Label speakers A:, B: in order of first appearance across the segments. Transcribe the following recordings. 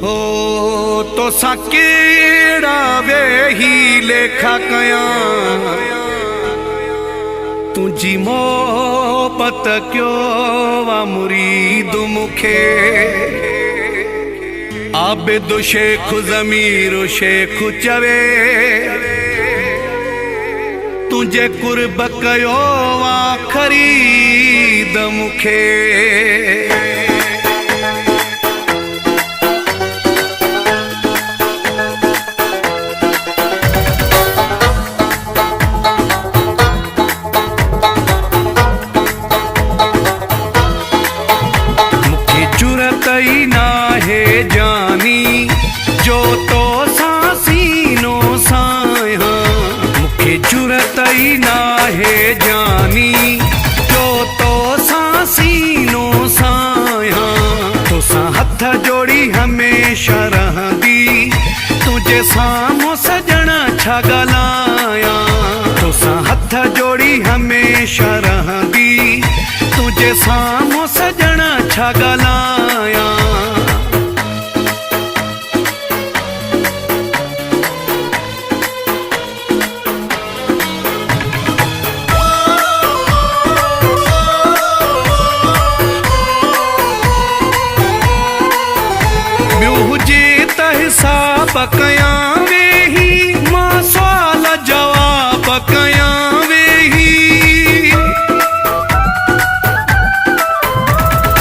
A: हो तो केड़ा वे ही लेखा कया तुझी मोहब्बत क्यों वा मुरीद मुखे आबिद शेख ज़मीर शेख चवे तुझे कुर्ब कयो वा खरीद मुखे ना है जानी जो तो सासीनो साया मुखे जुरत ही ना है जानी जो तो सासीनो साया तो सा हथ जोड़ी हमेशा रहंदी तुझे सामो सजना छा गलाया तो सा हथ जोड़ी हमेशा रहंदी तुझे सामो सजना छा गलाया हिसाब कया वे ही मां सवाल जवाब कया वे ही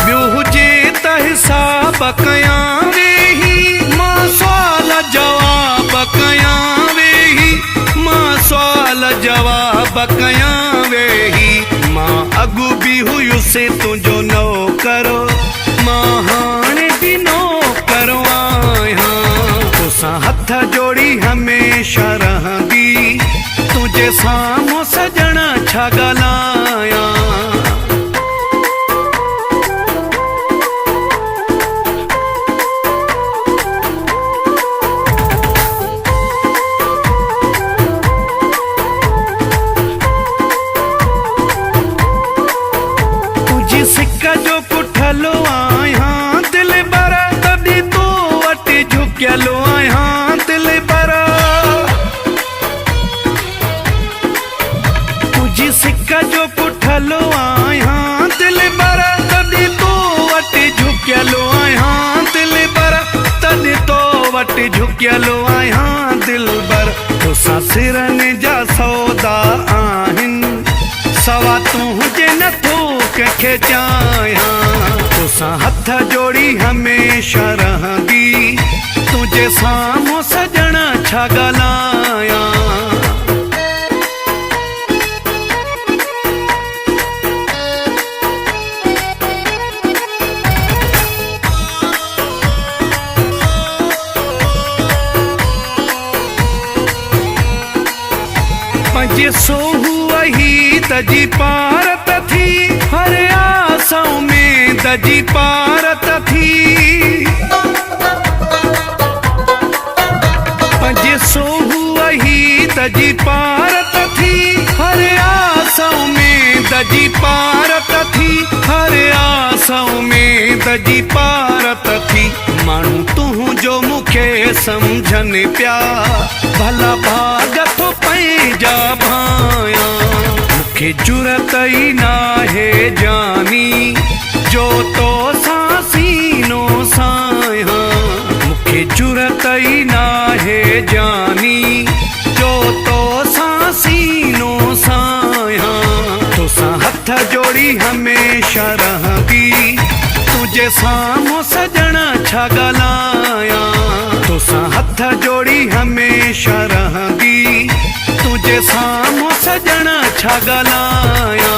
A: ब्यो हुजे त हिसाब कया वे ही मां सवाल जवाब कया वे ही मां सवाल जवाब कया वे ही मां अगु भी हुयुसे तुझो नो करो मां हाणे भी नो करो हथ जोड़ी हमेशा रहंदी तुझे सामो सजना छा गलाया तुझी सिक्का जो पुठलो आया दिल बर तभी तो वट झुकलो आया सिक्का जो पुठलो आया दिल बर तभी तो वट झुकलो आया दिल बर तभी तो वट झुकलो आया दिल बर तो सिरन जा सौदा आहिन सवा तुझे नथो कंहिंखे चाया तो हथ जोड़ी हमेशा रहंदी तुझे सामो सजना छा गलाया पंजे सोहू वही दजी पारत थी हर आसों में दजी पारत थी पंजे सोहू वही दजी पारत थी हर आसों में दजी पारत थी हर आसों में दजी पारत थी मानू तू जो मुखे समझन प्या भला भाग तो पैजा भाया मुखे जुरत ही ना है जानी जो तो सासीनो साया मुखे जुरत ही ना है जानी जो तो सासीनो साया तो सा हथ जोड़ी हमेशा रहंदी तुझे सामो सजना छा गलाया तो सा हथ जोड़ी हमेशा रहंदी तुझे सामो सजना छा गलाया।